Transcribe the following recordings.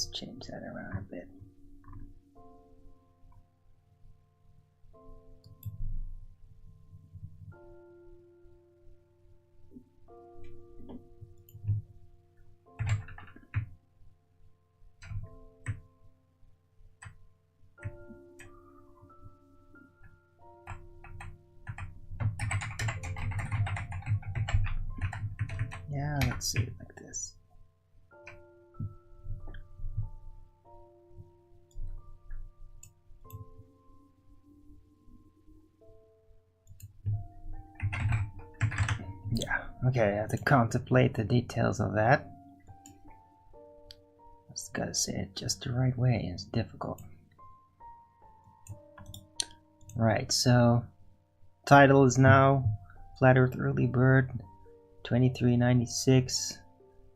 let's change that around a bit. Yeah, let's see it like this. Yeah, okay, I have to contemplate the details of that. Just gotta say it just the right way, it's difficult. Right, so title is now Flat Earth Early Bird 2396.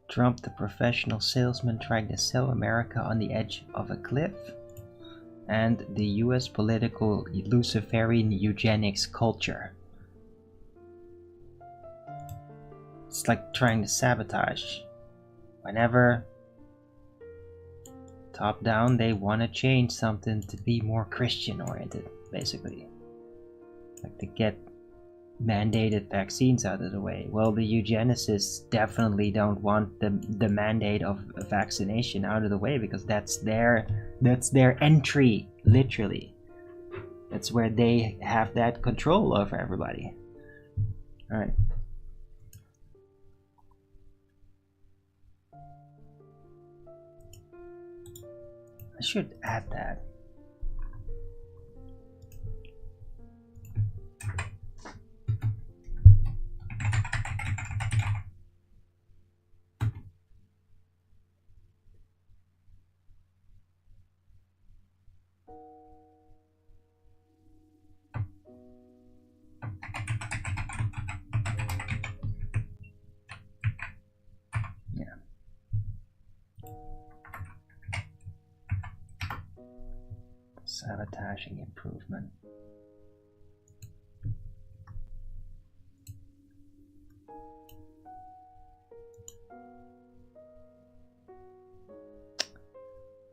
Trump, the professional salesman trying to sell America on the edge of a cliff. And the US political Luciferian eugenics culture. It's like trying to sabotage. Whenever top down they want to change something to be more Christian oriented, basically. Like to get mandated vaccines out of the way. Well, the eugenicists definitely don't want the mandate of vaccination out of the way, because that's their entry, literally. That's where they have that control over everybody. All right. I should add that. Sabotaging improvement.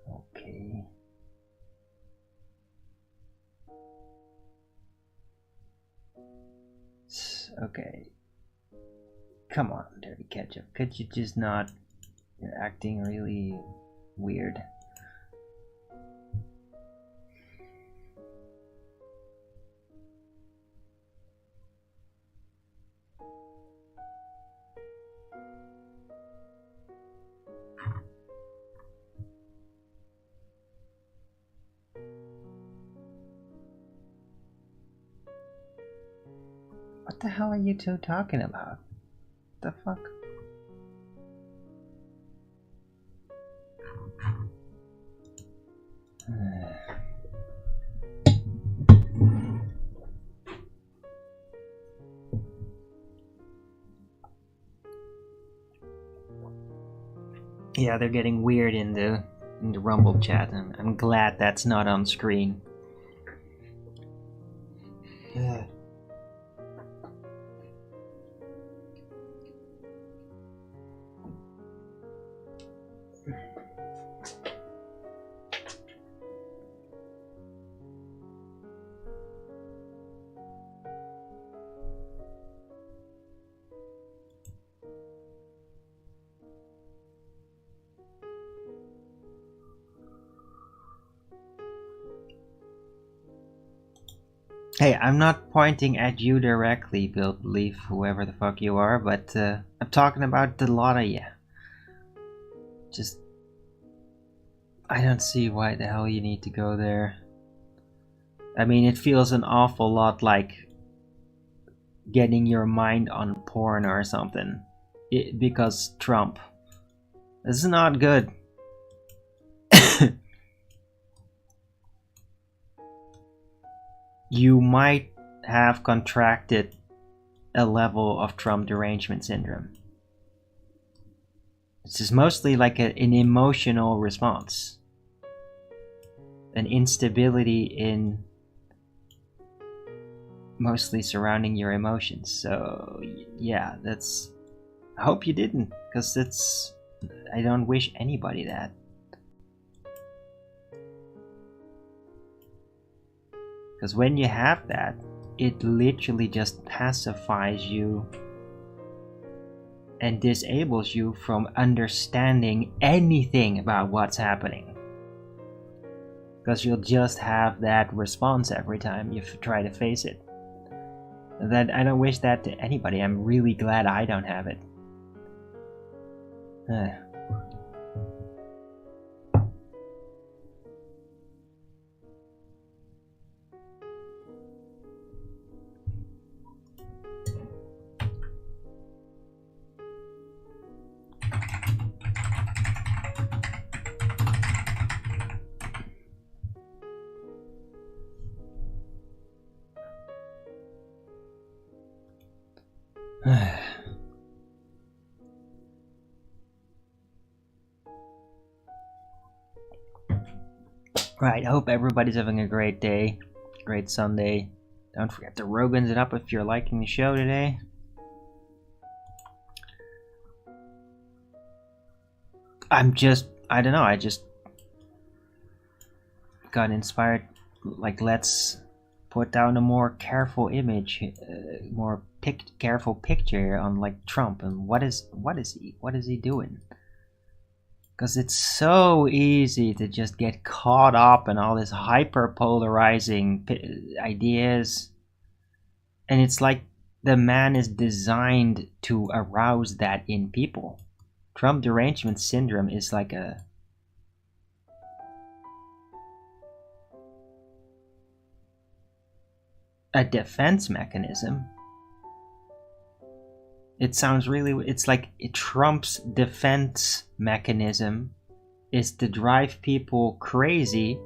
Okay. Okay. Come on, Dirty Ketchup. Could you just not? You're acting really weird. What the hell are you two talking about? The fuck? Yeah, they're getting weird in the Rumble chat, and I'm glad that's not on screen. Hey, I'm not pointing at you directly, Build Belief, whoever the fuck you are, but I'm talking about the lot of you. Just, I don't see why the hell you need to go there. I mean, it feels an awful lot like getting your mind on porn or something. Because Trump. This is not good. You might have contracted a level of Trump derangement syndrome. This is mostly like an emotional response. An instability in mostly surrounding your emotions. So yeah, I hope you didn't, because I don't wish anybody that. Because when you have that, it literally just pacifies you and disables you from understanding anything about what's happening. Because you'll just have that response every time you try to face it. That I don't wish that to anybody. I'm really glad I don't have it. Right, I hope everybody's having a great day, great Sunday. Don't forget to Rogan's it up if you're liking the show today. I don't know, I just got inspired, like, let's put down a more careful image, more careful picture on, like, Trump, and what is he doing? Because it's so easy to just get caught up in all this hyper-polarizing ideas. And it's like the man is designed to arouse that in people. Trump derangement syndrome is like a defense mechanism. It sounds really, it's like Trump's defense mechanism is to drive people crazy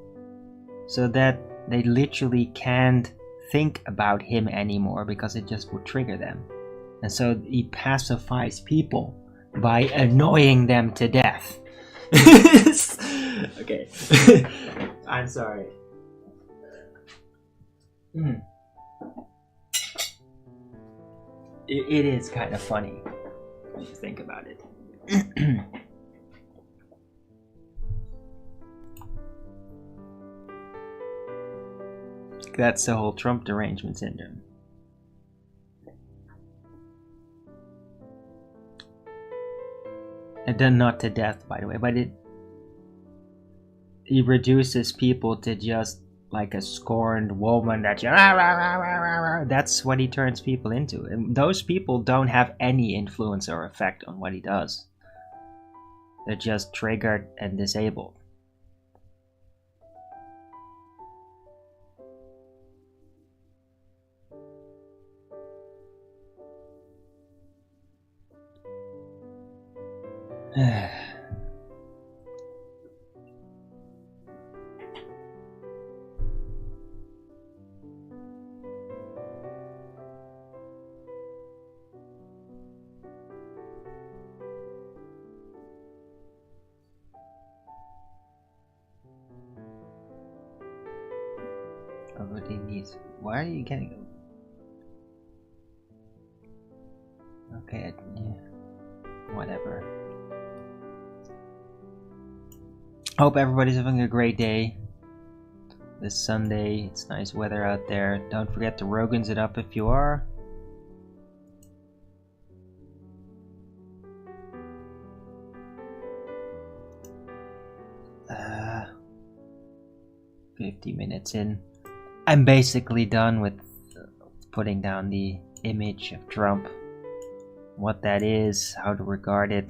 so that they literally can't think about him anymore because it just would trigger them. And so he pacifies people by annoying them to death. Okay. I'm sorry. It is kind of funny when you think about it. That's the whole Trump derangement syndrome. And done not to death, by the way, but he reduces people to just like a scorned woman that you, that's what he turns people into. And those people don't have any influence or effect on what he does. They're just triggered and disabled. Why are you getting them? Okay, yeah, whatever. Hope everybody's having a great day. This Sunday, it's nice weather out there. Don't forget to Rogan's it up if you are. Uh, 50 minutes in. I'm basically done with putting down the image of Trump, what that is, how to regard it.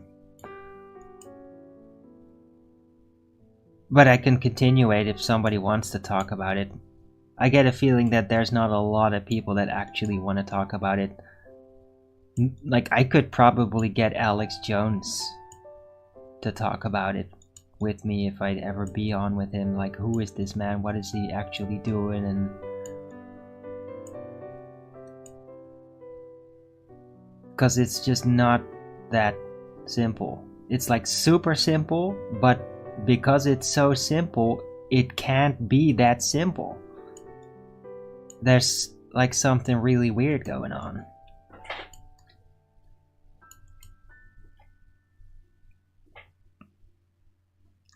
But I can continue it if somebody wants to talk about it. I get a feeling that there's not a lot of people that actually want to talk about it. Like, I could probably get Alex Jones to talk about it with me if I'd ever be on with him. Like, who is this man? What is he actually doing? And because it's just not that simple. It's like super simple, but because it's so simple, it can't be that simple. There's like something really weird going on.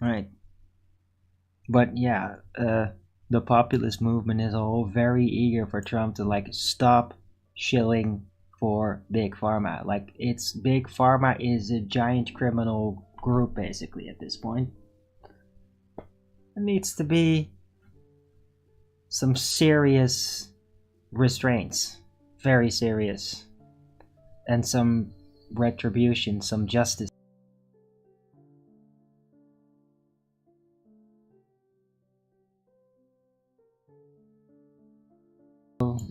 Right. But yeah, the populist movement is all very eager for Trump to like stop shilling for big pharma. Like, it's big pharma is a giant criminal group basically at this point. There needs to be some serious restraints, very serious, and some retribution, some justice.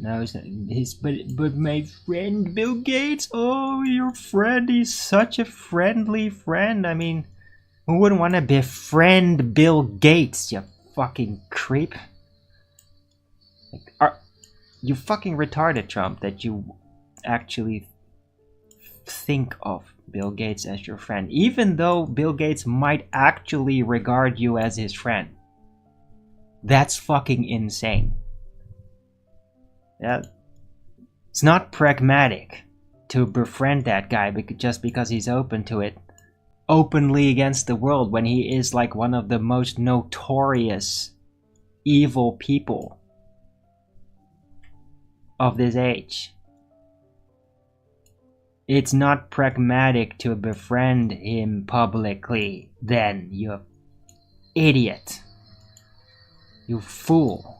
No, but my friend Bill Gates. Oh, your friend. He's such a friendly friend. I mean, who wouldn't want to befriend Bill Gates? You fucking creep. Like, are you fucking retarded, Trump? That you actually think of Bill Gates as your friend, even though Bill Gates might actually regard you as his friend. That's fucking insane. Yeah, it's not pragmatic to befriend that guy just because he's open to it, openly against the world, when he is like one of the most notorious evil people of this age. It's not pragmatic to befriend him publicly, then, you idiot. You fool.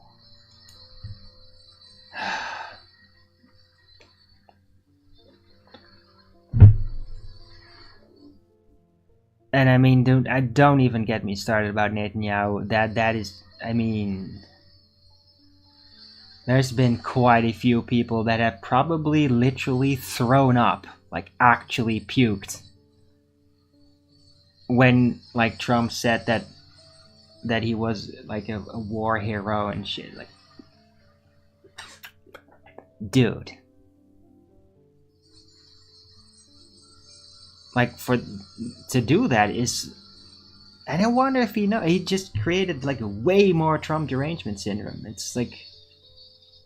And I mean, don't even get me started about Netanyahu. That is, I mean, there's been quite a few people that have probably literally thrown up, like actually puked, when like Trump said that he was like a war hero and shit. Like, dude. Like, to do that is, and I wonder if he just created like a way more Trump derangement syndrome. It's like,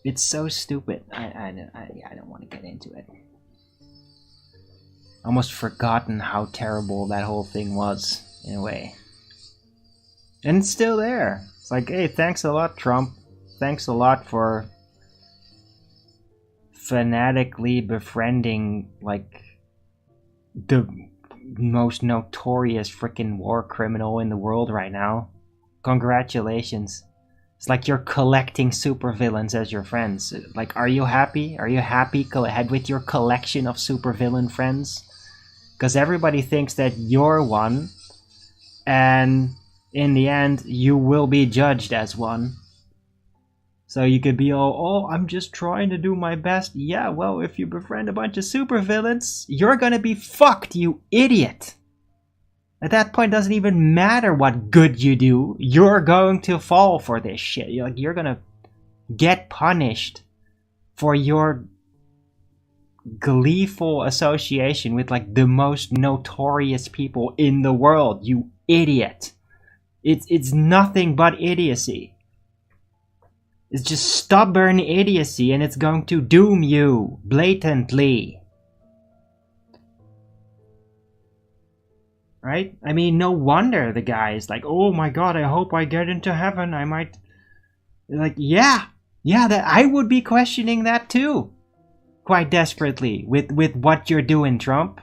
it's so stupid. I don't want to get into it. Almost forgotten how terrible that whole thing was in a way, and it's still there. It's like, hey, thanks a lot, Trump. Thanks a lot for fanatically befriending like the most notorious freaking war criminal in the world right now. Congratulations. It's like you're collecting supervillains as your friends. Like, are you happy? Are you happy with your collection of supervillain friends? Because everybody thinks that you're one, and in the end you will be judged as one. So you could be all, oh, I'm just trying to do my best. Yeah, well, if you befriend a bunch of supervillains, you're gonna be fucked, you idiot. At that point, it doesn't even matter what good you do. You're going to fall for this shit. You're gonna get punished for your gleeful association with like the most notorious people in the world, you idiot. It's nothing but idiocy. It's just stubborn idiocy, and it's going to doom you blatantly. Right? I mean, no wonder the guy is like, oh my god, I hope I get into heaven. I might... Like, yeah, that I would be questioning that too. Quite desperately, with what you're doing, Trump.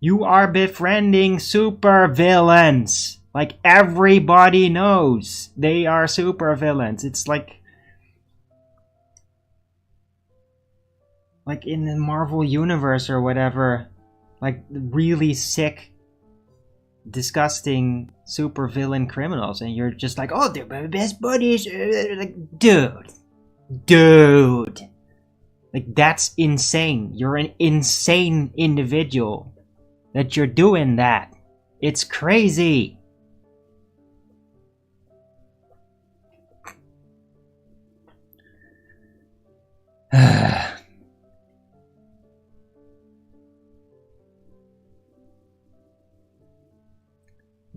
You are befriending supervillains. Like, everybody knows they are supervillains. It's like in the Marvel universe or whatever, like really sick, disgusting supervillain criminals, and you're just like, oh, they're my best buddies. Like, dude, like, that's insane. You're an insane individual that you're doing that. It's crazy.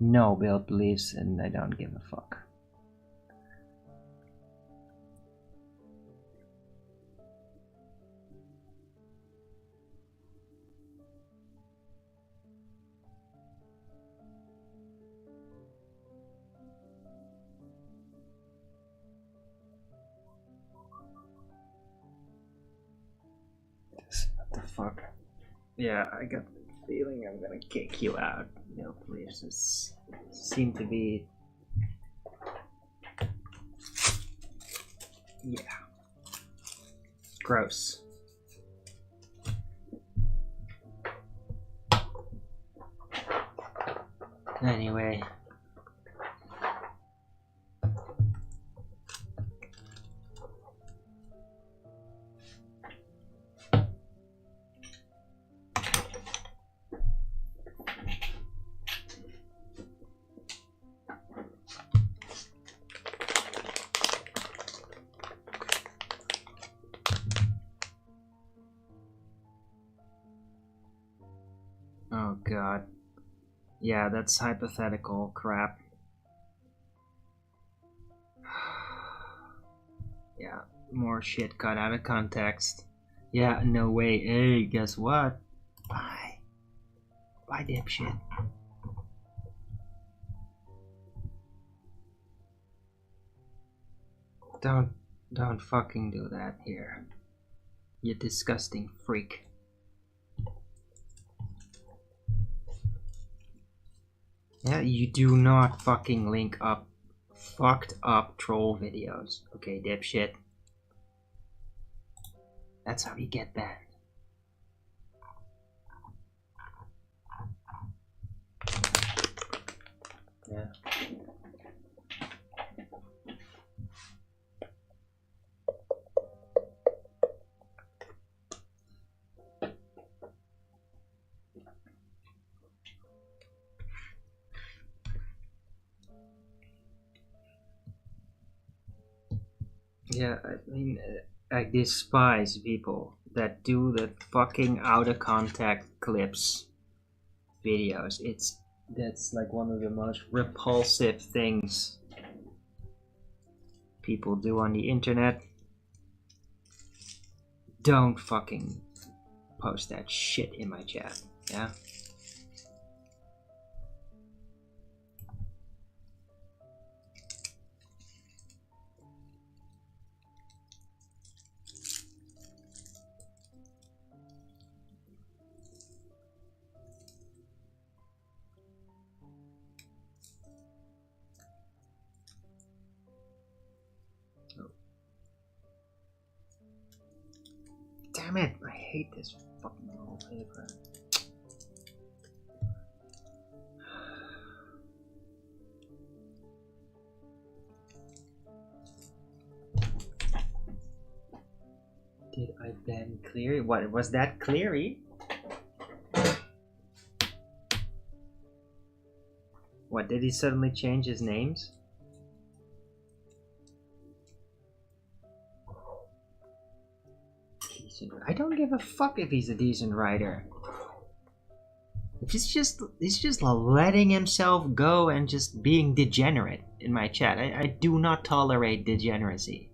No, Bill believes, and I don't give a fuck. fuck. Yeah, I got the feeling I'm gonna kick you out. No, please. This seem to be... Yeah. Gross. Anyway. Oh god. Yeah, that's hypothetical crap. Yeah, more shit cut out of context. Yeah, no way. Hey, guess what? Bye. Bye, dipshit. Don't fucking do that here. You disgusting freak. Yeah, you do not fucking link up fucked up troll videos. Okay, dipshit. That's how you get banned. Yeah. Yeah, I mean, I despise people that do the fucking out of context clips videos. That's like one of the most repulsive things people do on the internet. Don't fucking post that shit in my chat, yeah? Damn it, I hate this fucking wallpaper. Did I ban Cleary? What, was that Cleary? What, did he suddenly change his names? I don't give a fuck if he's a decent writer. He's just letting himself go and just being degenerate in my chat. I do not tolerate degeneracy.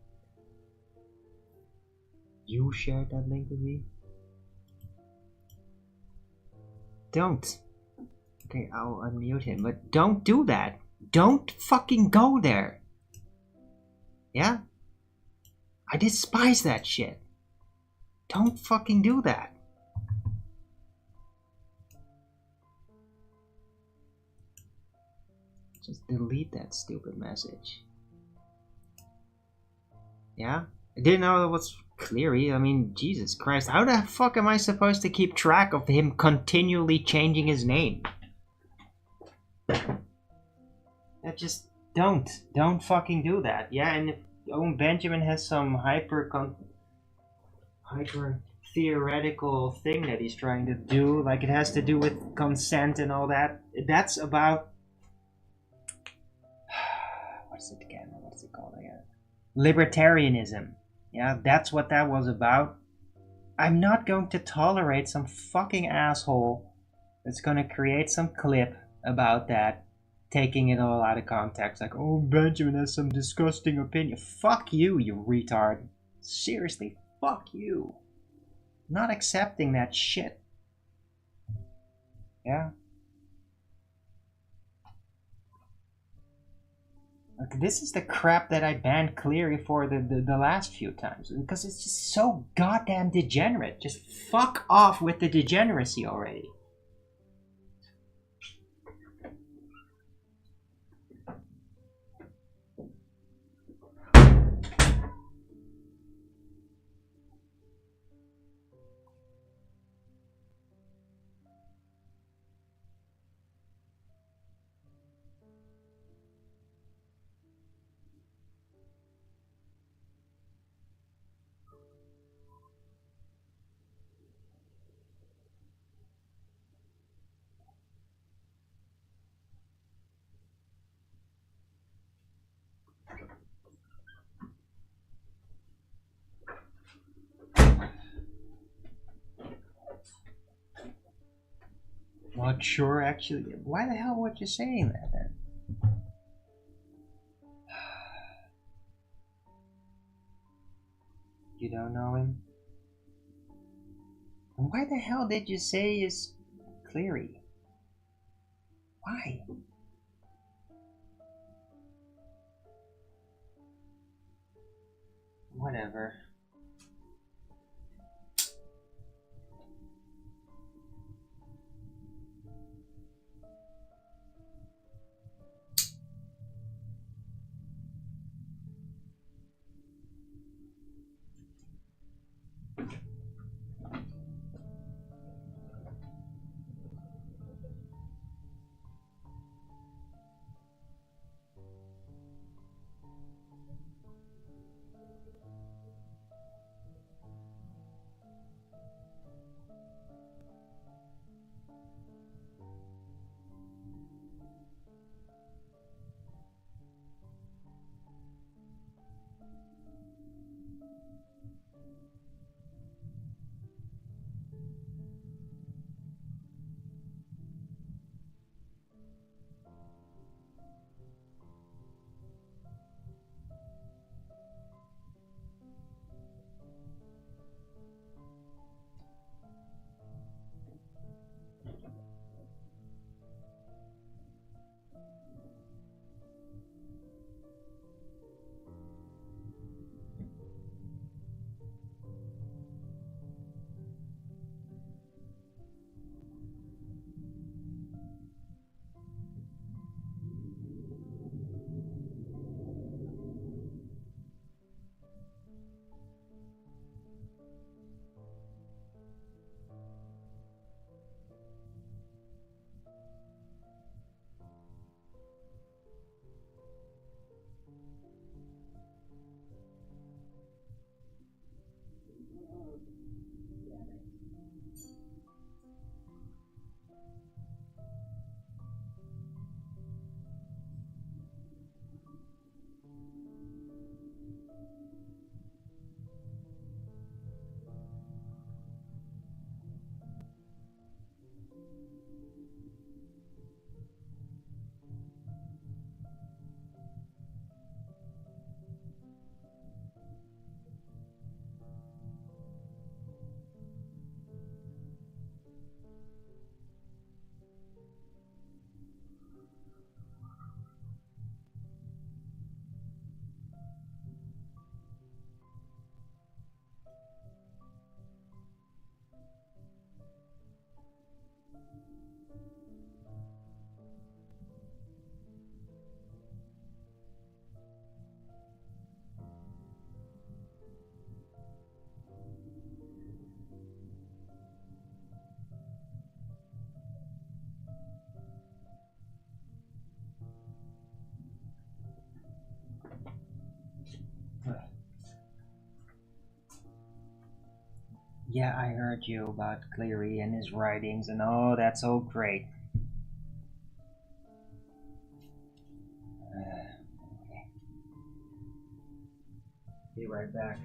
You shared that link with me? Don't. Okay, I'll unmute him, but don't do that. Don't fucking go there. Yeah? I despise that shit. Don't fucking do that. Just delete that stupid message. Yeah? I didn't know that was Cleary. I mean, Jesus Christ. How the fuck am I supposed to keep track of him continually changing his name? Just don't. Don't fucking do that. Yeah, and if Owen Benjamin has some hyper theoretical thing that he's trying to do, like it has to do with consent and all that, that's about what's it called again? Libertarianism. Yeah, that's what that was about. I'm not going to tolerate some fucking asshole that's gonna create some clip about that, taking it all out of context, like, oh, Benjamin has some disgusting opinion. Fuck you, you retard. Seriously, fuck you. Not accepting that shit. Yeah? Like, this is the crap that I banned Cleary for the last few times. Because it's just so goddamn degenerate. Just fuck off with the degeneracy already. Not sure, actually. Why the hell would you saying that then? You don't know him? And why the hell did you say is Cleary? Why? Whatever. Yeah, I heard you about Cleary and his writings, and oh, that's so great. Okay. Be right back.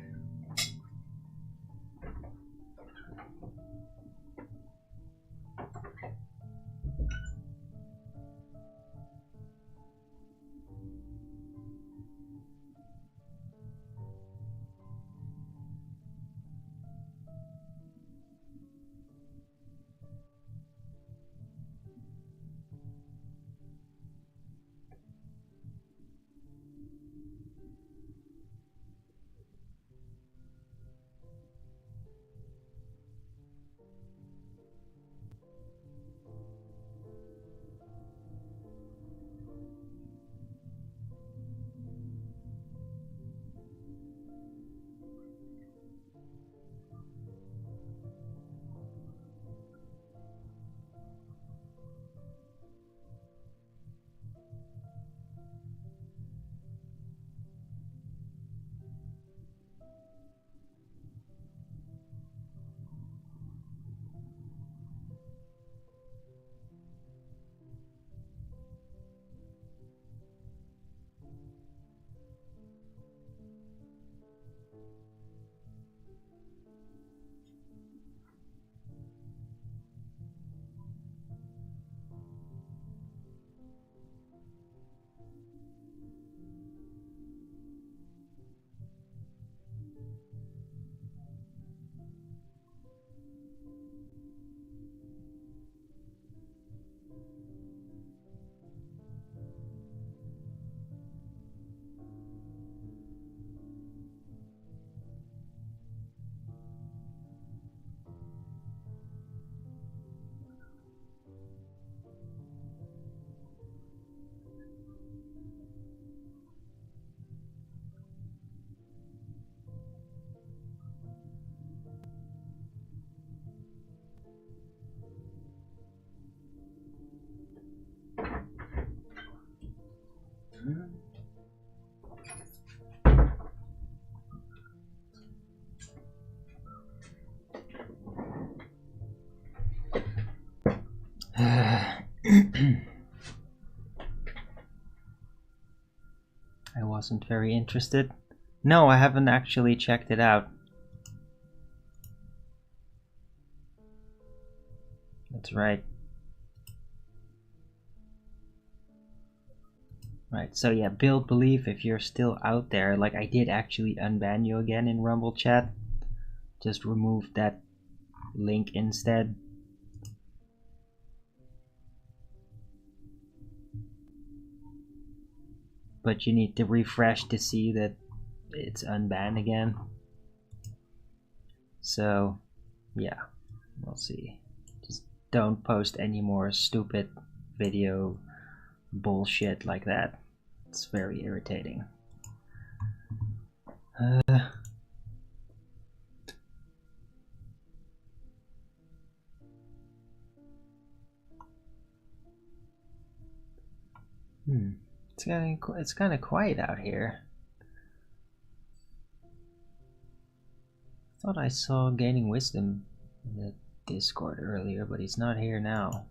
I wasn't very interested. No, I haven't actually checked it out. That's right. Right, so yeah, build belief if you're still out there. Like, I did actually unban you again in Rumble chat. Just remove that link instead. But you need to refresh to see that it's unbanned again. So, yeah, we'll see. Just don't post any more stupid video bullshit like that. It's very irritating. It's kind of quiet out here. I thought I saw Gaining Wisdom in the Discord earlier, but he's not here now.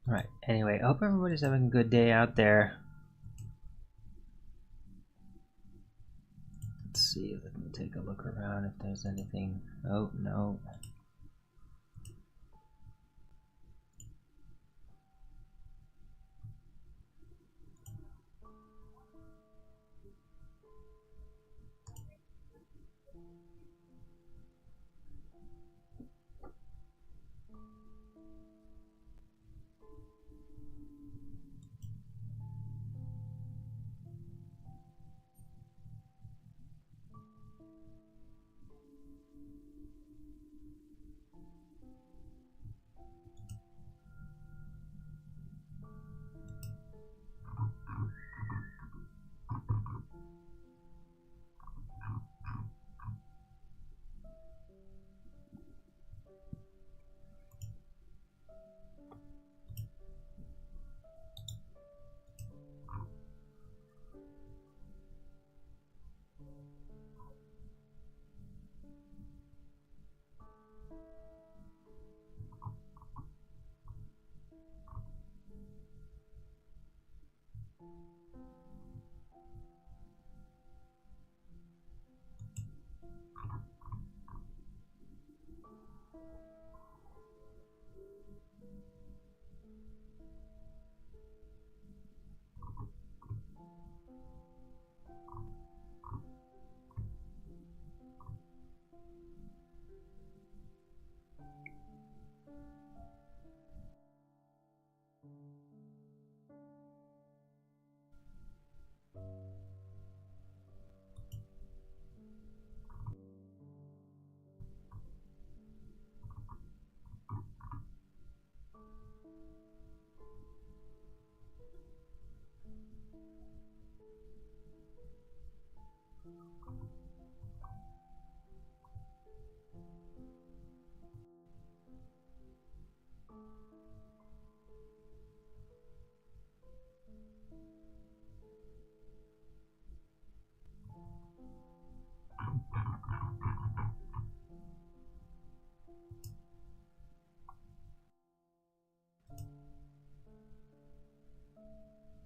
Right, anyway, I hope everybody's having a good day out there. Let's see, let me take a look around if there's anything. Oh, no.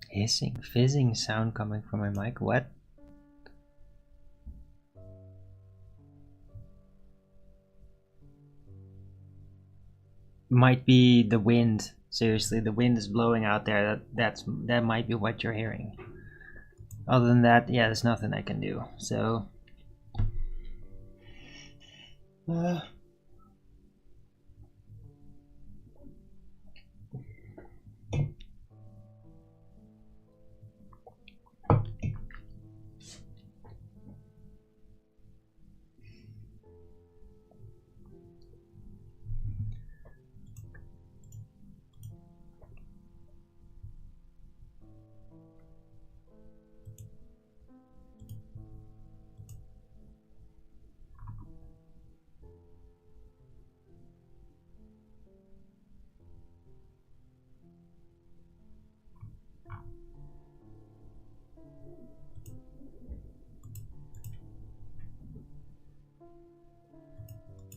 Hissing, fizzing sound coming from my mic. What? Might be the wind. Seriously, the wind is blowing out there. That might be what you're hearing. Other than that, yeah, there's nothing I can do. So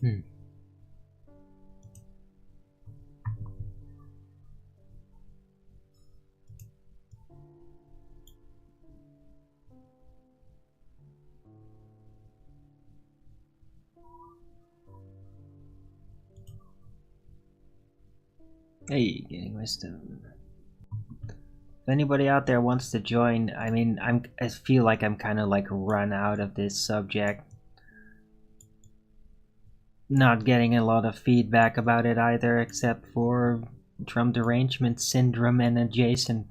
Hmm. Hey, getting wisdom. If anybody out there wants to join, I mean, I feel like I'm kind of like run out of this subject. Not getting a lot of feedback about it either, except for drum derangement syndrome and adjacent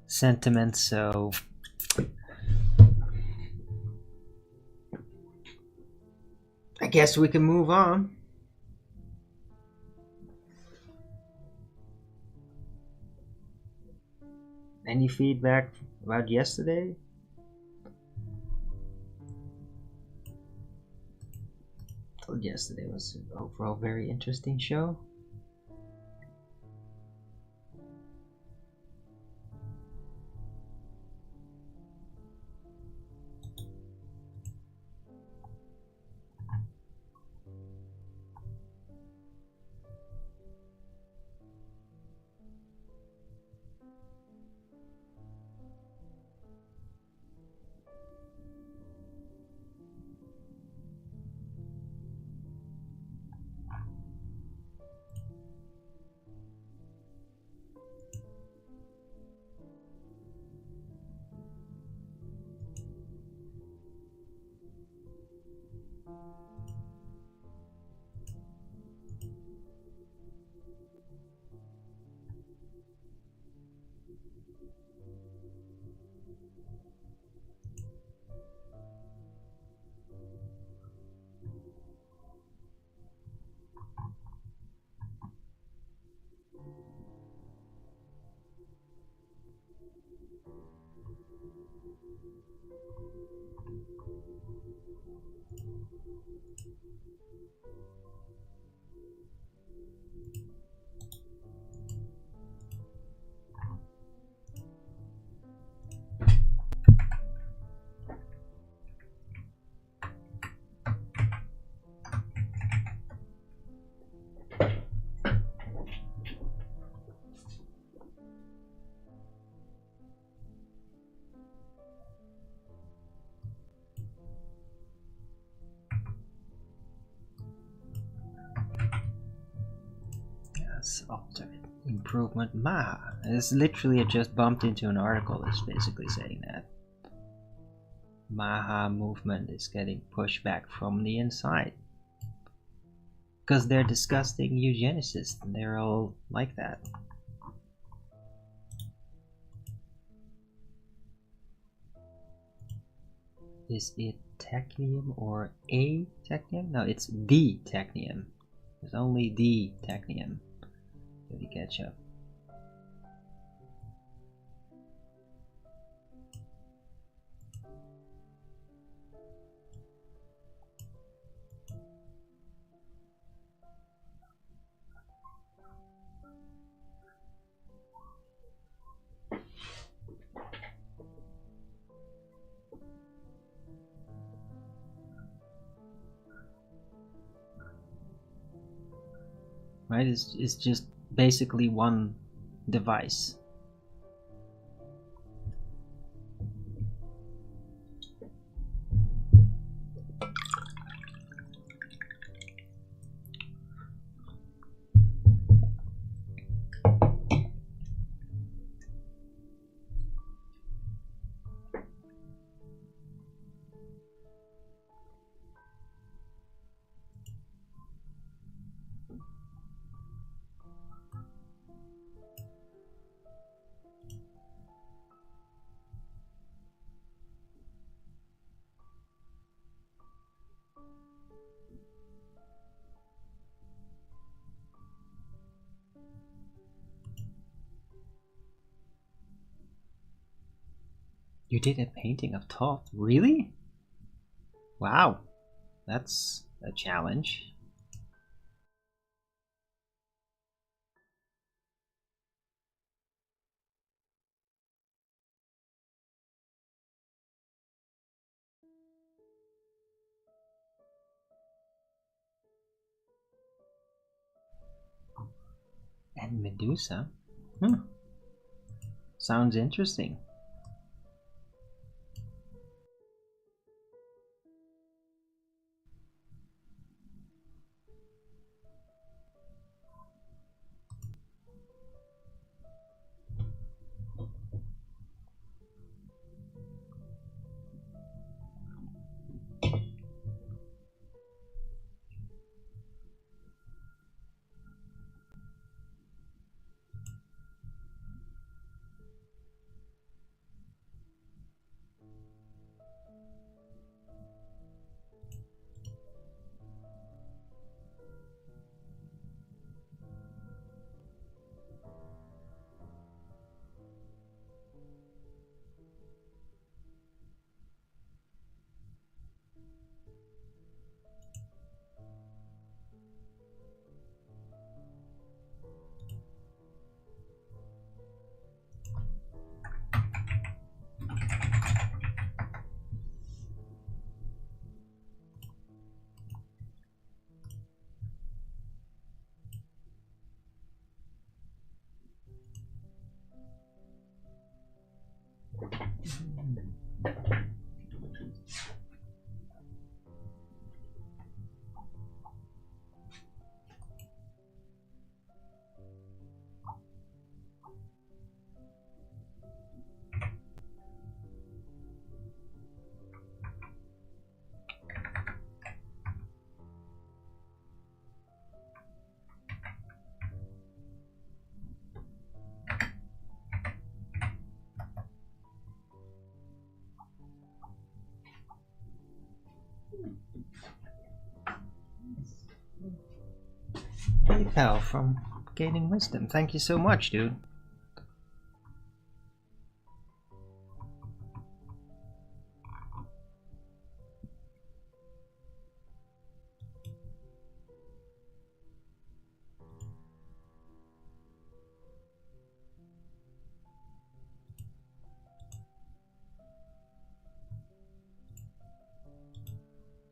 sentiments, so I guess we can move on. Any feedback about yesterday? I thought yesterday was an overall very interesting show. Ultimate improvement Maha. It's literally, I just bumped into an article that's basically saying that Maha movement is getting pushed back from the inside because they're disgusting eugenicists and they're all like that. Is it technium or a technium? No, it's the technium. There's only the technium. Dirty ketchup. Right? It's just basically one device. You did a painting of Thoth? Really? Wow, that's a challenge. And Medusa? Hmm. Sounds interesting. PayPal from Gaining Wisdom. Thank you so much, dude.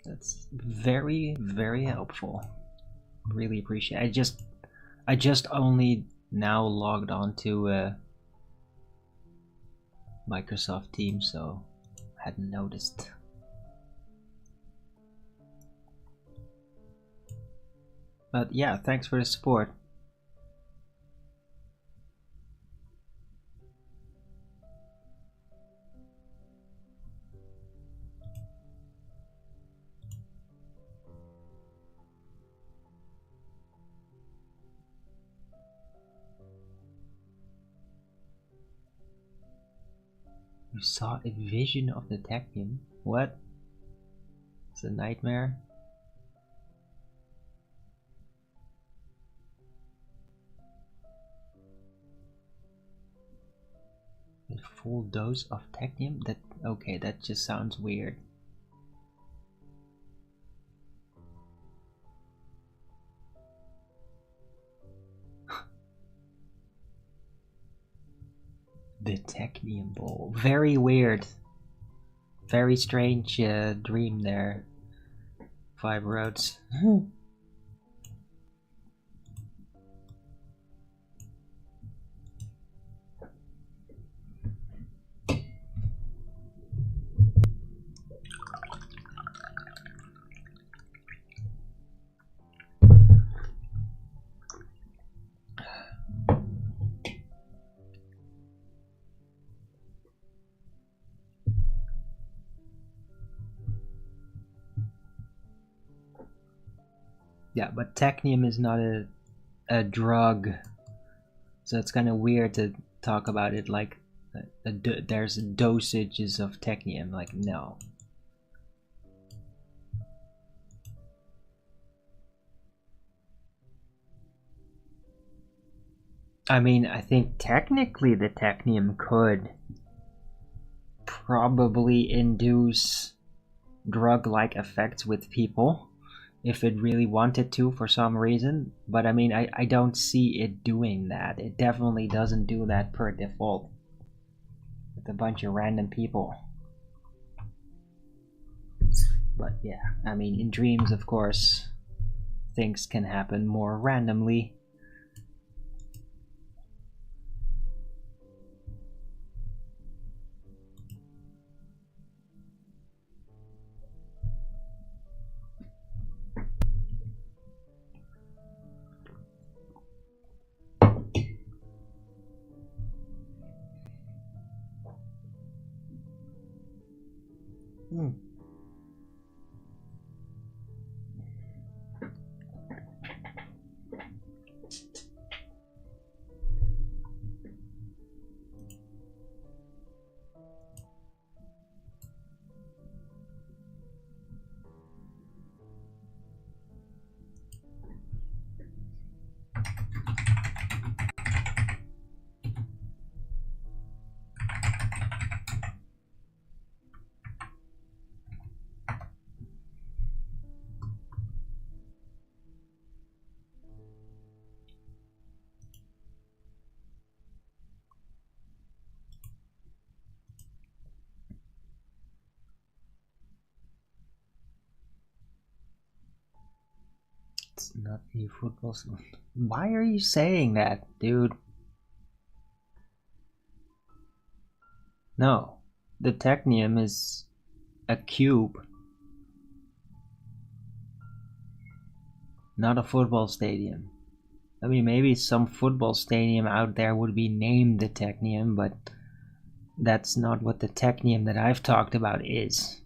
That's very, very helpful. Really appreciate it. I just only now logged on to Microsoft Teams, so hadn't noticed. But yeah, thanks for the support. You saw a vision of the technium? What? It's a nightmare? A full dose of technium? That okay, that just sounds weird. The technium bowl. Very weird. Very strange dream there. 5 roads. Yeah, but technium is not a drug, so it's kind of weird to talk about it like there's dosages of technium. Like, no. I mean, I think technically the technium could probably induce drug-like effects with people if it really wanted to for some reason, but I mean, I don't see it doing that. It definitely doesn't do that per default with a bunch of random people. But yeah, I mean, in dreams, of course, things can happen more randomly. It's not a football. Why are you saying that, dude? No, the technium is a cube, not a football stadium. I mean, maybe some football stadium out there would be named the technium, but that's not what the technium that I've talked about is.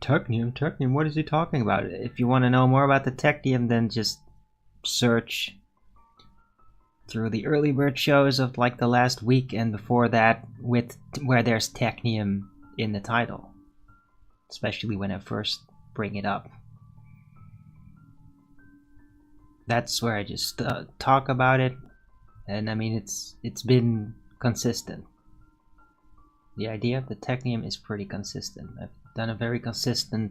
Technium, what is he talking about? If you want to know more about the technium, then just search through the early bird shows of like the last week and before that, with where there's technium in the title, especially when I first bring it up. That's where I just talk about it, and I mean it's been consistent. The idea of the technium is pretty consistent. I've done a very consistent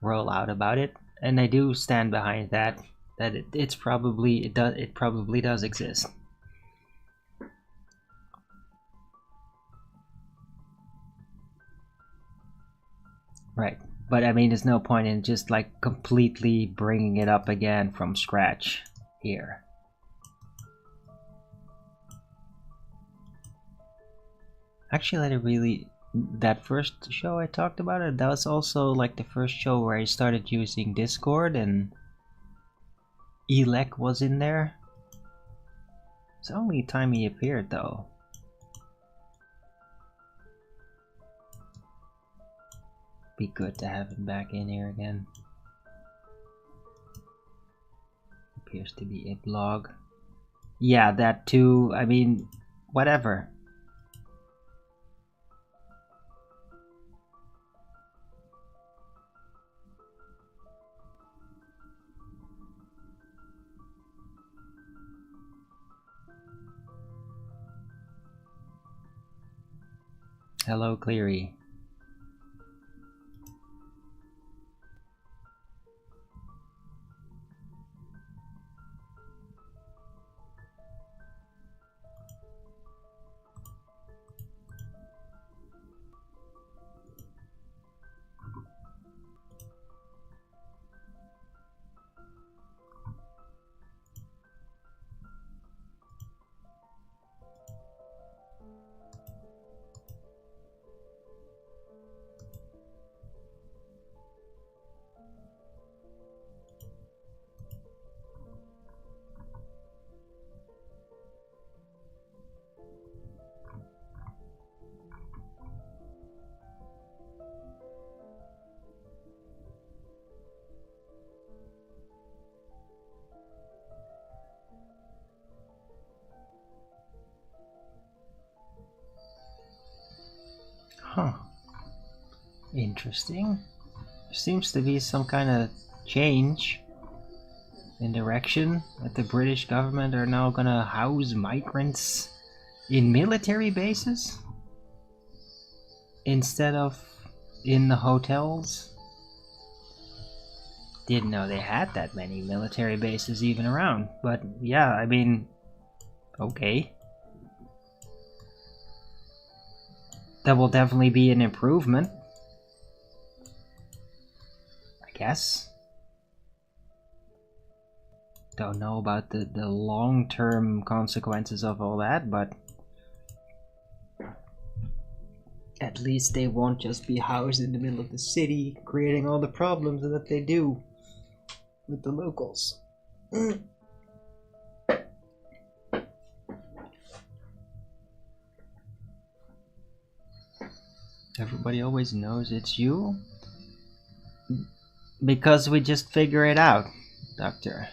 rollout about it, and I do stand behind that. That it probably does exist. Right, but I mean, there's no point in just like completely bringing it up again from scratch here. Actually, that first show I talked about it, that was also like the first show where I started using Discord, and Elec was in there. It's the only time he appeared though. Be good to have him back in here again. Appears to be a blog. Yeah, that too. I mean, whatever. Hello, Cleary. Huh. Interesting. There seems to be some kind of change in direction that the British government are now gonna house migrants in military bases instead of in the hotels. Didn't know they had that many military bases even around, but yeah, I mean, okay. That will definitely be an improvement, I guess. Don't know about the long-term consequences of all that, but at least they won't just be housed in the middle of the city, creating all the problems that they do with the locals. Everybody always knows it's you? Because we just figure it out, Doctor.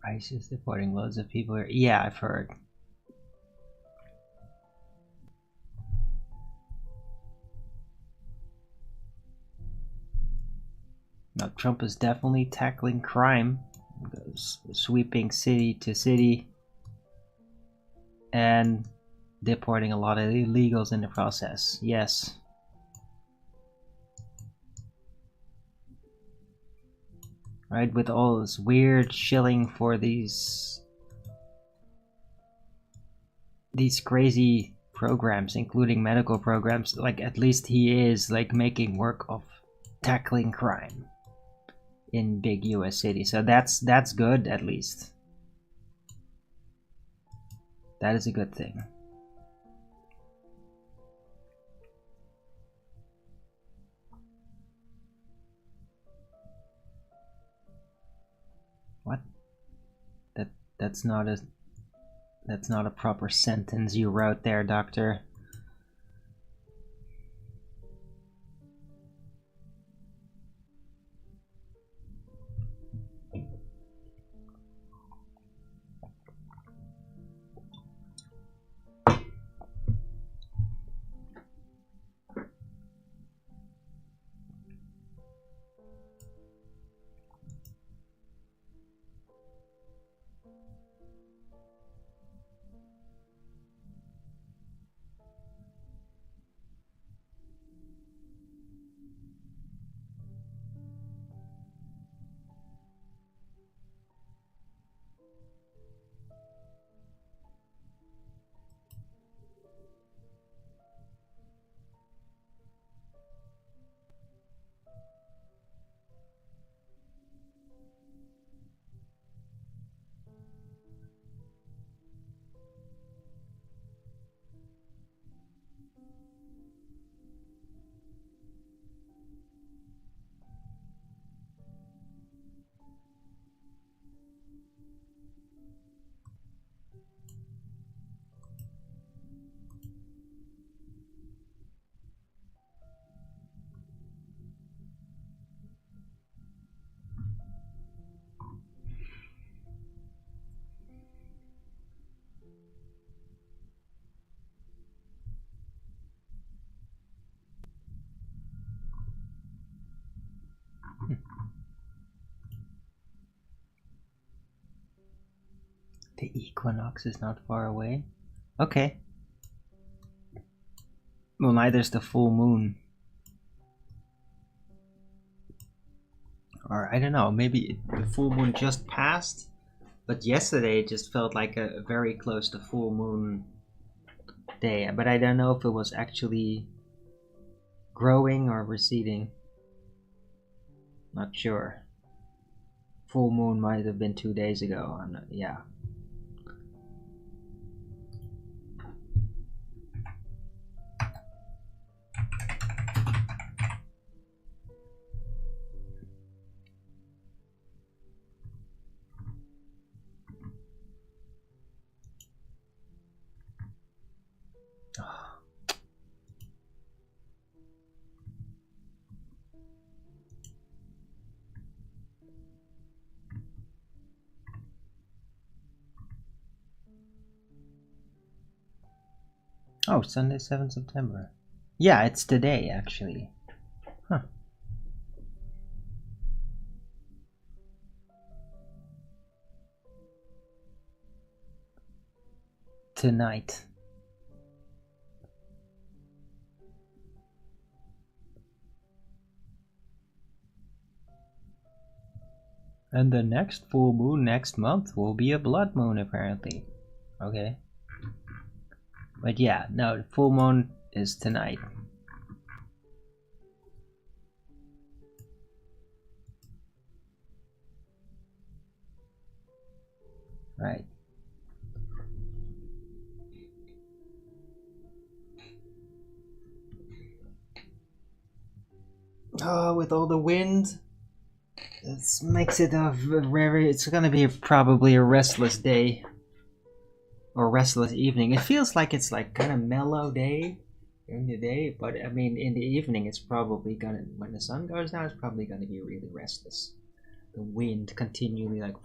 ISIS deporting loads of people here. Yeah, I've heard. Now, Trump is definitely tackling crime, sweeping city to city, and deporting a lot of illegals in the process. Yes. Right, with all this weird shilling for these crazy programs, including medical programs. Like, at least he is like making work of tackling crime in big US cities. So that's good, at least. That is a good thing. What? That's not a proper sentence you wrote there, Doctor. The equinox is not far away. Okay. Well, neither's the full moon. Or I don't know, maybe the full moon just passed, but yesterday it just felt like a very close to full moon day. But I don't know if it was actually growing or receding. Not sure. Full moon might have been 2 days ago. I'm not, yeah. Oh, Sunday, 7th September. Yeah, it's today, actually. Huh. Tonight. And the next full moon next month will be a blood moon, apparently. Okay. But yeah, no, the full moon is tonight. Right. Oh, with all the wind, this makes it a very, it's gonna be probably a restless day. Or restless evening. It feels like it's like kind of mellow day during the day, but I mean in the evening it's probably gonna, when the sun goes down, it's probably gonna be really restless. The wind continually like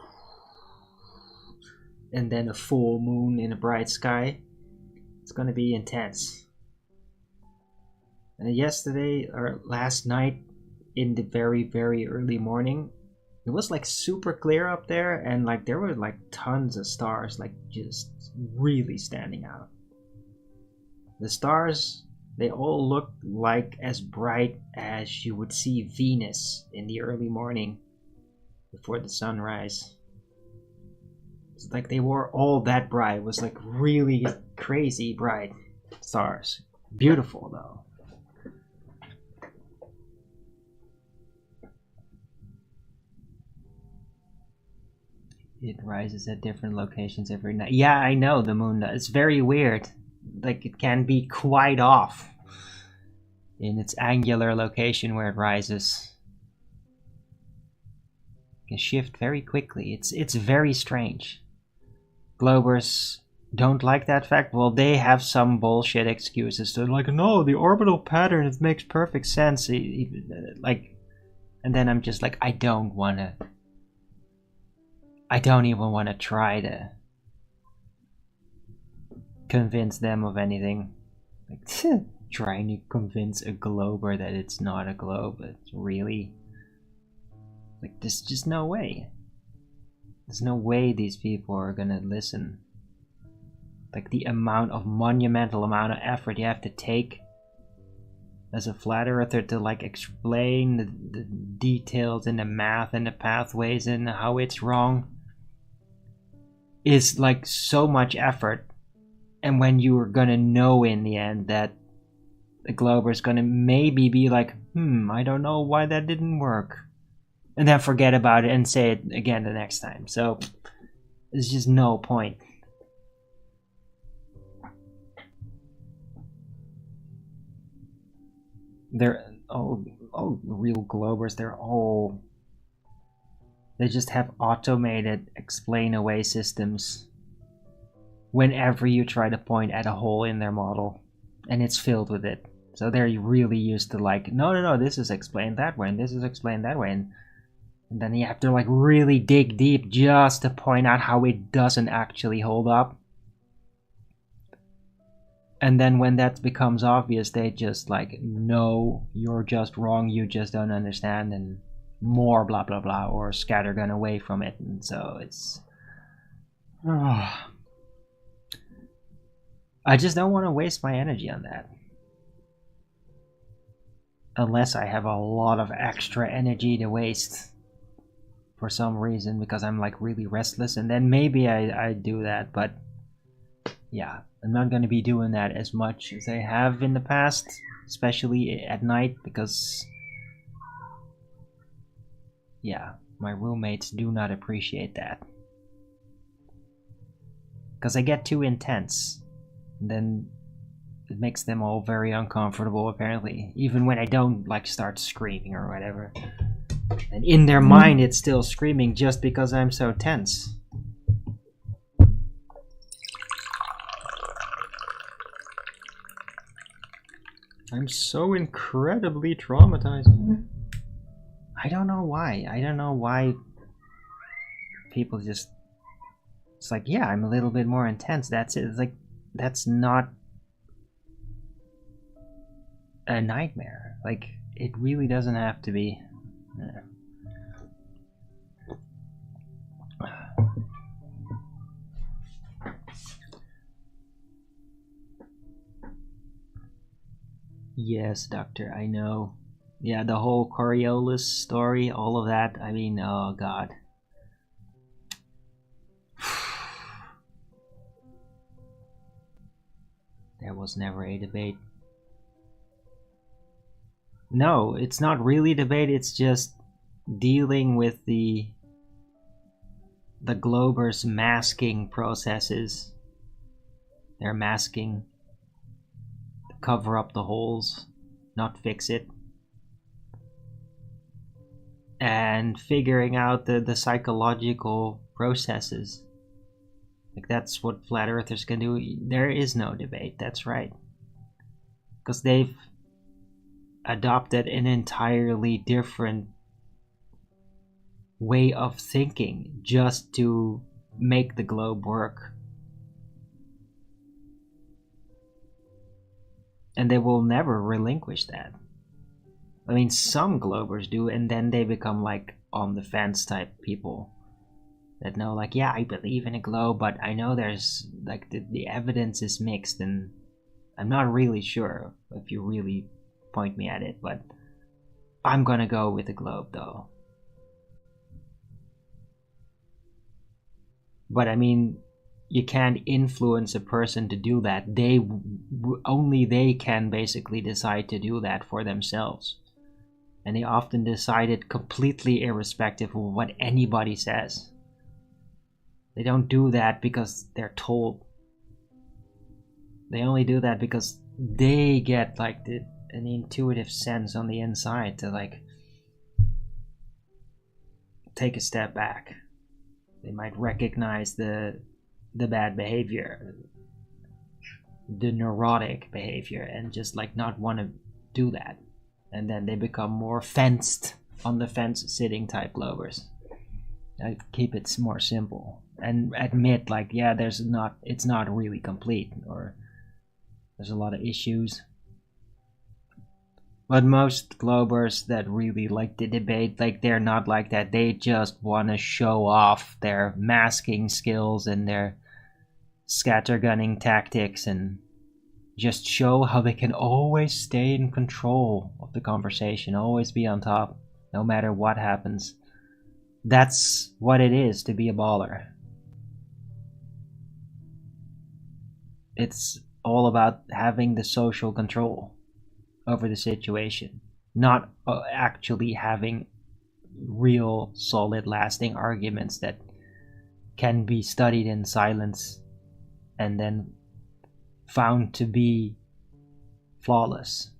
and then a full moon in a bright sky. It's gonna be intense. And yesterday or last night in the very, very early morning, it was like super clear up there, and like there were like tons of stars, like just really standing out. The stars, they all looked like as bright as you would see Venus in the early morning before the sunrise. It's like they were all that bright. It was like really crazy bright stars. Beautiful though. It rises at different locations every night. Yeah, I know the moon does. It's very weird. Like it can be quite off in its angular location where it rises. It can shift very quickly. It's very strange. Globers don't like that fact. Well, they have some bullshit excuses. They're like, no, the orbital pattern, it makes perfect sense. Like, and then I'm just like, I don't even want to try to convince them of anything. Like, trying to convince a glober that it's not a globe. It's really... like, there's just no way. There's no way these people are gonna listen. Like, the monumental amount of effort you have to take as a flat earther to, like, explain the details and the math and the pathways and how it's wrong is like so much effort. And when you are gonna know in the end that the glober's gonna maybe be like, I don't know why that didn't work, and then forget about it and say it again the next time. So there's just no point. They're all real globers. They just have automated explain away systems whenever you try to point at a hole in their model, and it's filled with it. So they're really used to like, no, this is explained that way, and this is explained that way, and then you have to like really dig deep just to point out how it doesn't actually hold up. And then when that becomes obvious, they just like, no, you're just wrong, you just don't understand, and more blah blah blah, or scattergun away from it. And so it's... I just don't want to waste my energy on that. Unless I have a lot of extra energy to waste for some reason, because I'm like really restless, and then maybe I do that. But yeah, I'm not going to be doing that as much as I have in the past, especially at night, because yeah, my roommates do not appreciate that. Because I get too intense, and then it makes them all very uncomfortable, apparently, even when I don't like start screaming or whatever. And in their mind it's still screaming just because I'm so tense. I'm so incredibly traumatizing. I don't know why. I don't know why people just... it's like, yeah, I'm a little bit more intense, that's it. It's like, that's not a nightmare. Like, it really doesn't have to be. Yes, doctor, I know. Yeah, the whole Coriolis story, all of that, I mean, oh god. There was never a debate. No, it's not really debate, it's just dealing with the globers masking processes. They're masking to cover up the holes, not fix it. And figuring out the psychological processes. Like, that's what flat earthers can do. There is no debate, that's right. Because they've adopted an entirely different way of thinking just to make the globe work. And they will never relinquish that. I mean, some globers do, and then they become like on the fence type people that know, like, yeah, I believe in a globe, but I know there's like the evidence is mixed, and I'm not really sure if you really point me at it, but I'm gonna go with the globe though. But I mean, you can't influence a person to do that. Only they can basically decide to do that for themselves. And they often decide it completely irrespective of what anybody says. They don't do that because they're told. They only do that because they get like an intuitive sense on the inside to like take a step back. They might recognize the bad behavior, the neurotic behavior, and just like not want to do that. And then they become more fenced, on the fence sitting type globers. I keep it more simple and admit like, yeah, it's not really complete, or there's a lot of issues. But most globers that really like the debate, like, they're not like that. They just want to show off their masking skills and their scattergunning tactics, and just show how they can always stay in control of the conversation, always be on top, no matter what happens. That's what it is to be a baller. It's all about having the social control over the situation, not actually having real, solid, lasting arguments that can be studied in silence and then found to be flawless.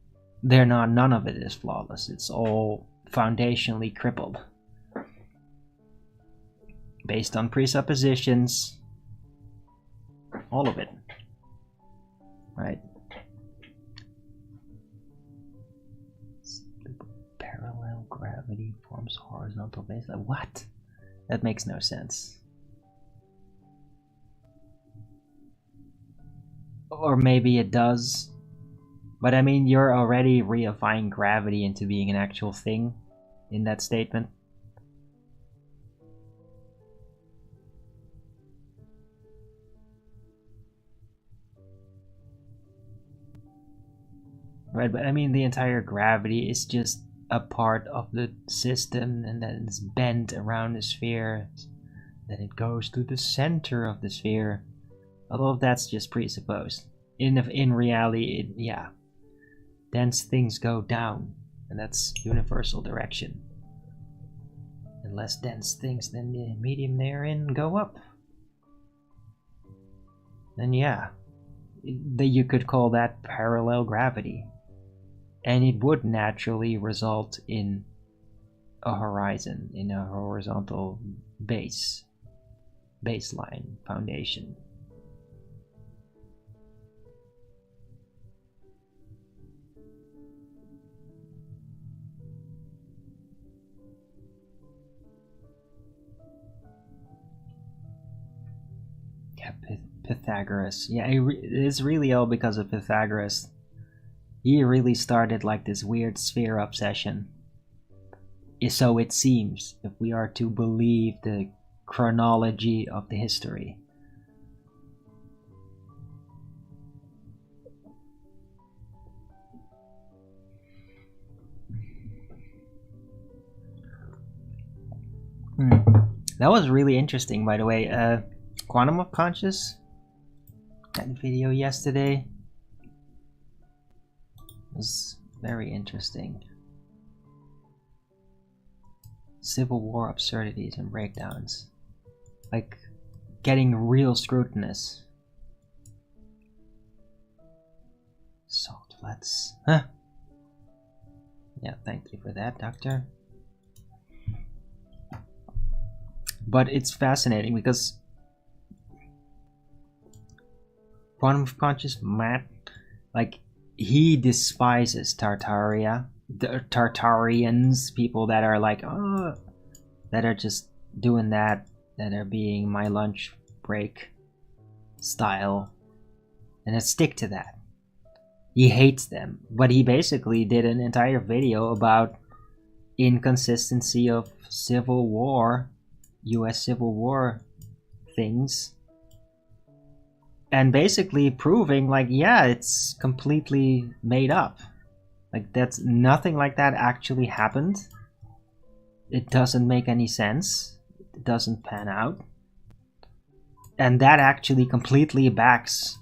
They're not. None of it is flawless. It's all foundationally crippled, based on presuppositions, all of it, right? Parallel gravity forms horizontal base. What? That makes no sense. Or maybe it does. But I mean, you're already reifying gravity into being an actual thing in that statement. Right, but I mean, the entire gravity is just a part of the system, and then it's bent around the sphere. Then it goes to the center of the sphere. All of that's just presupposed. In reality, yeah, dense things go down, and that's universal direction. And less dense things than the medium they're in go up. Then yeah, you could call that parallel gravity. And it would naturally result in a horizon, in a horizontal baseline, foundation. Yeah, Pythagoras. Yeah, it's really all because of Pythagoras. He really started like this weird sphere obsession. So it seems, if we are to believe the chronology of the history. That was really interesting, by the way. Quantum of Conscious had a video yesterday. It was very interesting. Civil War absurdities and breakdowns. Like, getting real scrutinous. Salt flats. Huh. Yeah, thank you for that, Doctor. But it's fascinating because Quantum of Conscious, Matt, like, he despises Tartaria, the Tartarians, people that are like, oh, that are just doing that that are being my lunch break style, and I stick to that. He hates them, but he basically did an entire video about inconsistency of Civil War, US Civil War things, and basically proving like, yeah, it's completely made up. Like, that's nothing like that actually happened. It doesn't make any sense. It doesn't pan out. And that actually completely backs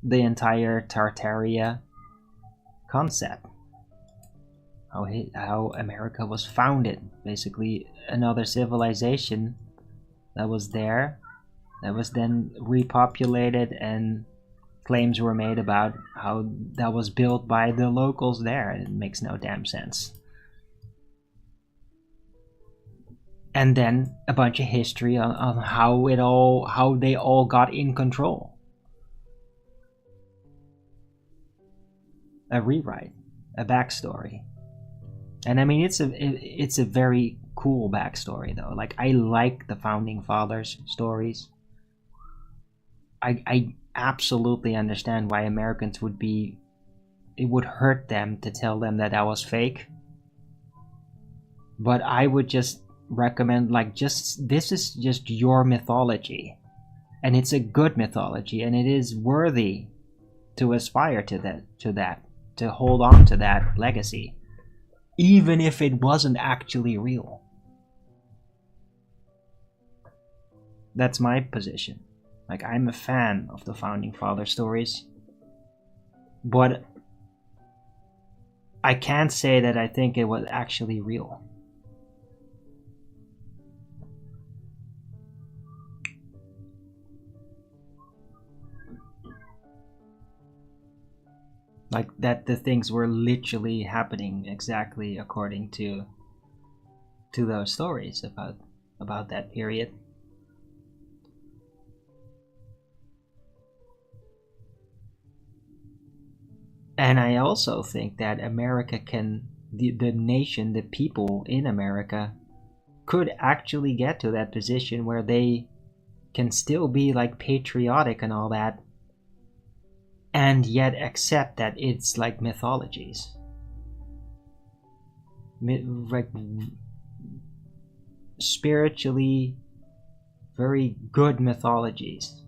the entire Tartaria concept. How America was founded. Basically another civilization that was there, that was then repopulated, and claims were made about how that was built by the locals there. It makes no damn sense. And then a bunch of history on how they all got in control. A rewrite, a backstory. And I mean, it's a very cool backstory though. Like, I like the founding fathers stories. I absolutely understand why Americans would be, it would hurt them to tell them that that was fake. But I would just recommend, like, just, this is just your mythology, and it's a good mythology, and it is worthy to aspire to that, to hold on to that legacy, even if it wasn't actually real. That's my position. Like, I'm a fan of the founding father stories, but I can't say that I think it was actually real. Like, that the things were literally happening exactly according to those stories about that period. And I also think that America can, the nation, the people in America could actually get to that position where they can still be like patriotic and all that, and yet accept that it's like mythologies. Like, spiritually very good mythologies.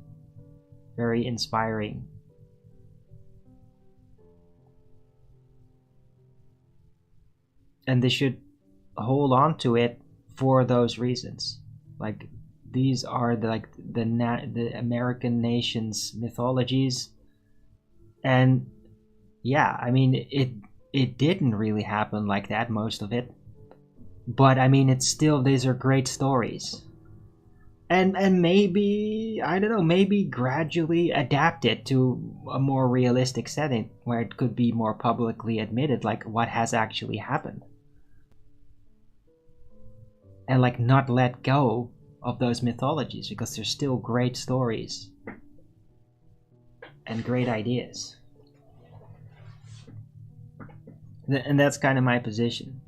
Very inspiring. And they should hold on to it for those reasons. Like, these are the American nation's mythologies. And yeah, I mean, it didn't really happen like that, most of it. But I mean, it's still, these are great stories. And maybe, I don't know, maybe gradually adapt it to a more realistic setting where it could be more publicly admitted, like what has actually happened. And like not let go of those mythologies, because they're still great stories and great ideas. And that's kind of my position.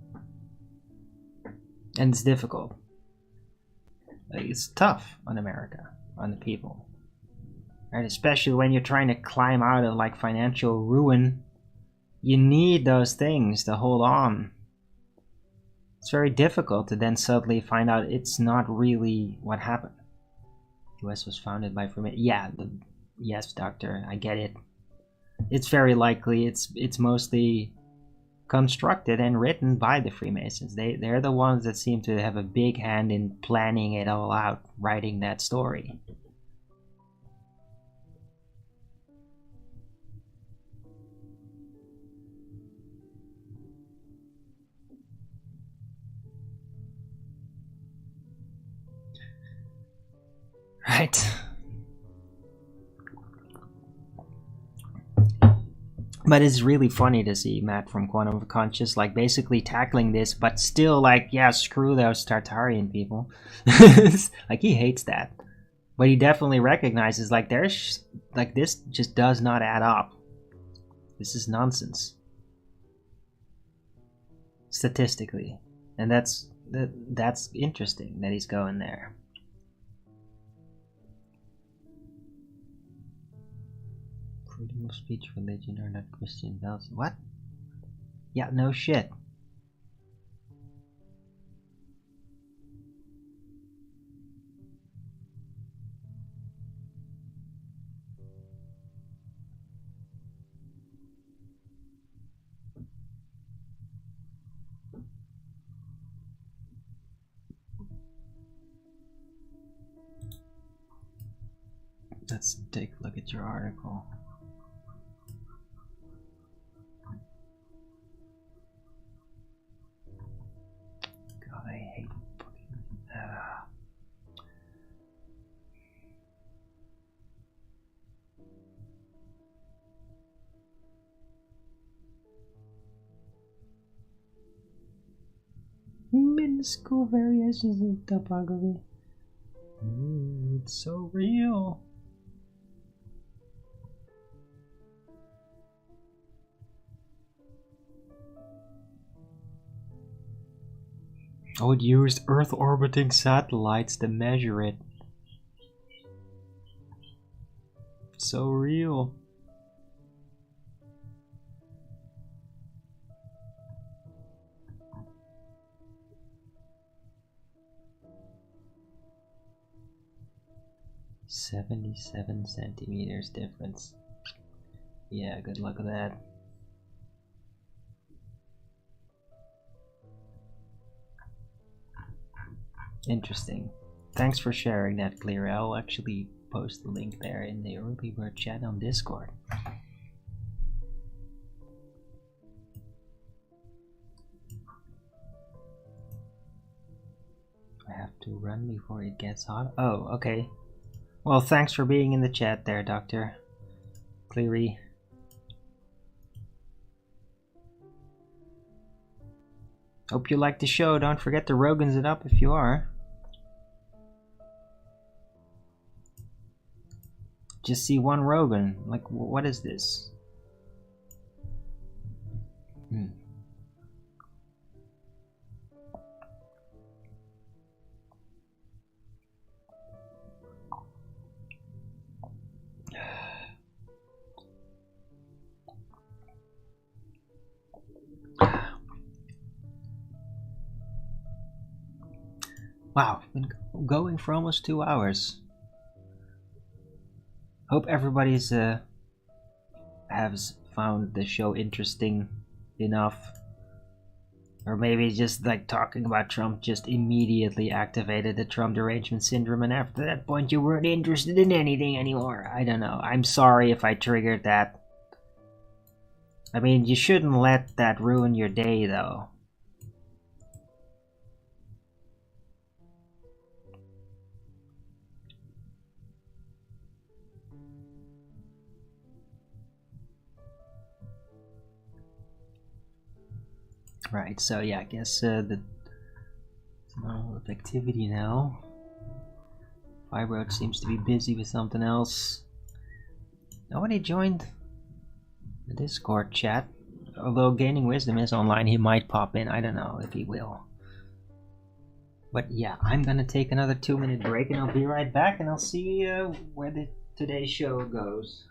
And it's difficult. It's tough on America, on the people. Right? Especially when you're trying to climb out of like financial ruin. You need those things to hold on. It's very difficult to then suddenly find out it's not really what happened. The US was founded by Freemasons. Yeah, yes, doctor, I get it. It's very likely it's mostly constructed and written by the Freemasons. They're the ones that seem to have a big hand in planning it all out, writing that story. Right. But it's really funny to see Matt from Quantum of Conscious like basically tackling this, but still like, yeah, screw those Tartarian people. Like, he hates that. But he definitely recognizes like there's like, this just does not add up. This is nonsense. Statistically. And that's interesting that he's going there. freedom of speech, religion are not Christian values. What? Yeah, no shit. Let's take a look at your article. God, I hate fucking. Minuscule variations in topography. It's so real. Oh, it used Earth orbiting satellites to measure it. So real. "77 centimeters difference." Yeah, good luck with that. Interesting. Thanks for sharing that, Clear. I'll actually post the link there in the early bird chat on Discord. I have to run before it gets hot. Oh, okay. Well, thanks for being in the chat there, Dr. Cleary. Hope you like the show. Don't forget to Rogan's it up if you are. Just see one Rogan. Like, what is this? Wow, been going for almost 2 hours. Hope everybody's has found the show interesting enough. Or maybe just like talking about Trump just immediately activated the Trump derangement syndrome, and after that point you weren't interested in anything anymore. I don't know. I'm sorry if I triggered that. I mean, you shouldn't let that ruin your day though. Right, so yeah, I guess the normal activity now. Fibroid seems to be busy with something else. Nobody joined the Discord chat. Although Gaining Wisdom is online, he might pop in. I don't know if he will. But yeah, I'm gonna take another 2-minute break and I'll be right back and I'll see where today's show goes.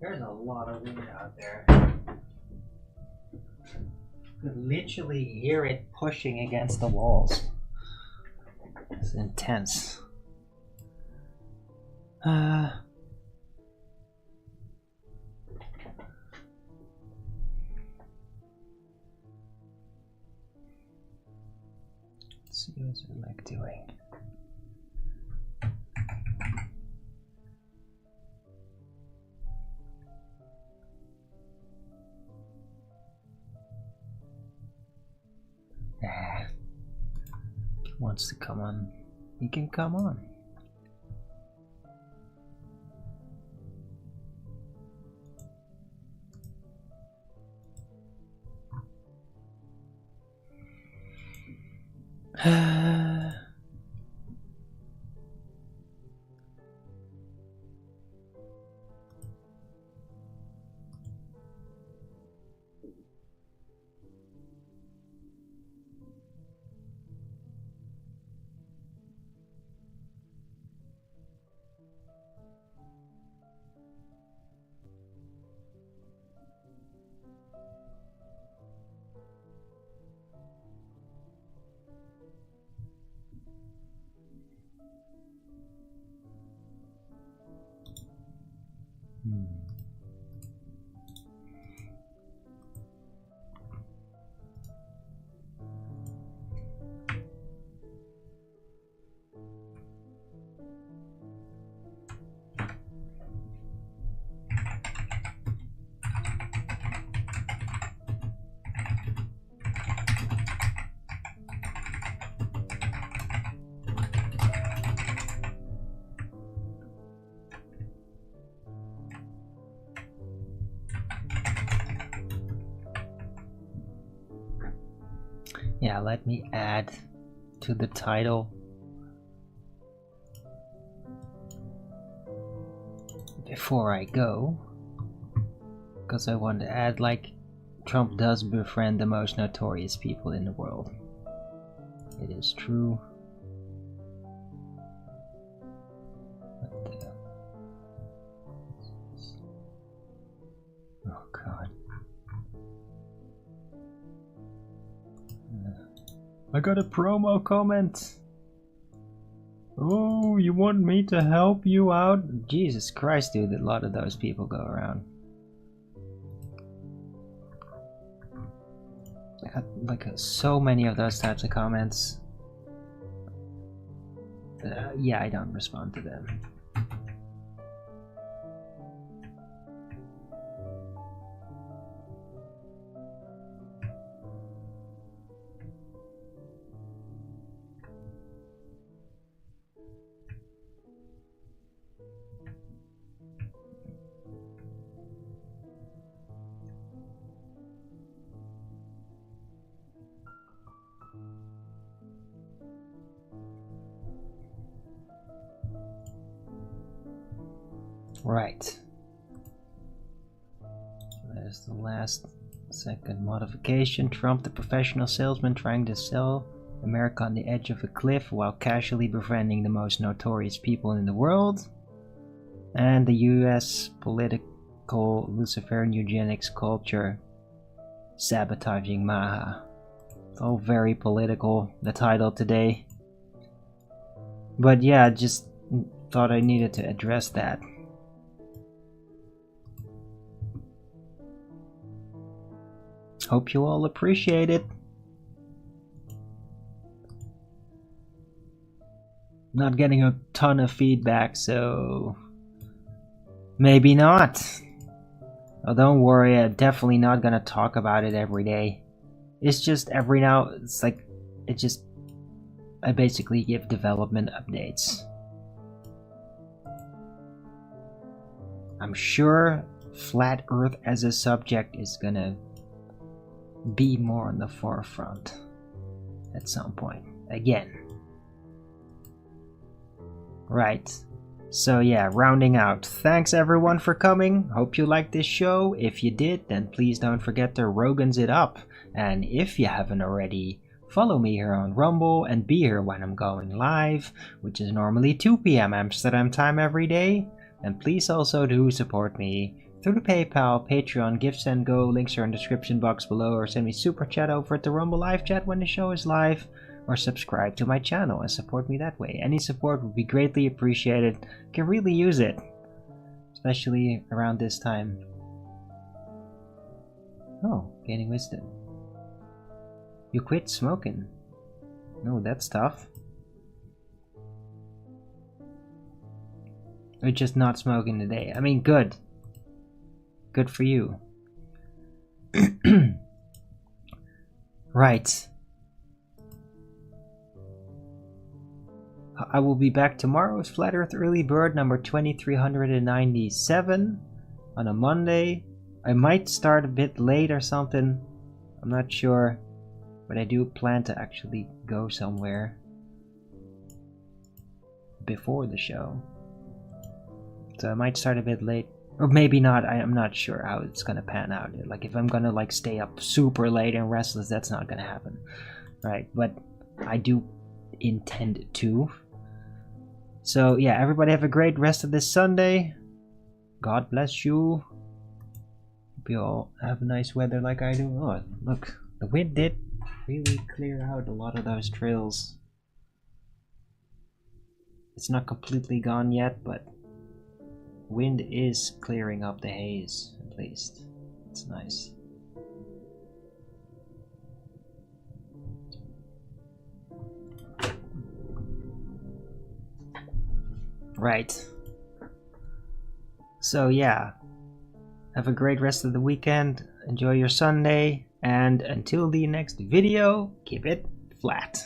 There's a lot of wind out there. You could literally hear it pushing against the walls. It's intense. Let's see what's the leg doing. He wants to come on. He can come on. Yeah, let me add to the title before I go, because I want to add, like, Trump does befriend the most notorious people in the world. It is true. But, oh god. I got a promo comment. Oh, you want me to help you out? Jesus Christ, dude, a lot of those people go around. I got like so many of those types of comments. Yeah, I don't respond to them. Right. So there's the last second modification. Trump, the professional salesman trying to sell America on the edge of a cliff while casually befriending the most notorious people in the world. And the US political Luciferian eugenics culture sabotaging Maha. It's all very political, the title today. But yeah, just thought I needed to address that. Hope you all appreciate it. Not getting a ton of feedback, so maybe not. Oh, don't worry, I'm definitely not gonna talk about it every day. It's just every now, it's like, I basically give development updates. I'm sure flat Earth as a subject is gonna be more on the forefront at some point again. Right, so yeah, rounding out, thanks everyone for coming. Hope you liked this show. If you did, then please don't forget to Rogans it up, and if you haven't already, follow me here on Rumble and be here when I'm going live, which is normally 2 PM Amsterdam time every day. And please also do support me through the PayPal, Patreon, Gifts and Go. Links are in the description box below, or send me super chat over at the Rumble live chat when the show is live, or subscribe to my channel and support me that way. Any support would be greatly appreciated. Can really use it, especially around this time. Oh, gaining wisdom. You quit smoking. No, that's tough. Or just not smoking today. I mean, good. Good for you. Right. I will be back tomorrow with Flat Earth Early Bird number 2397 on a Monday. I might start a bit late or something. I'm not sure. But I do plan to actually go somewhere before the show. So I might start a bit late. Or maybe not. I'm not sure how it's gonna pan out. Like if I'm gonna like stay up super late and restless, that's not gonna happen. Right, but I do intend to. So yeah, everybody have a great rest of this Sunday. God bless you. Hope you all have nice weather like I do. Oh, look, the wind did really clear out a lot of those trails. It's not completely gone yet, but wind is clearing up the haze, at least. It's nice. Right. So yeah, have a great rest of the weekend. Enjoy your Sunday. And until the next video, keep it flat.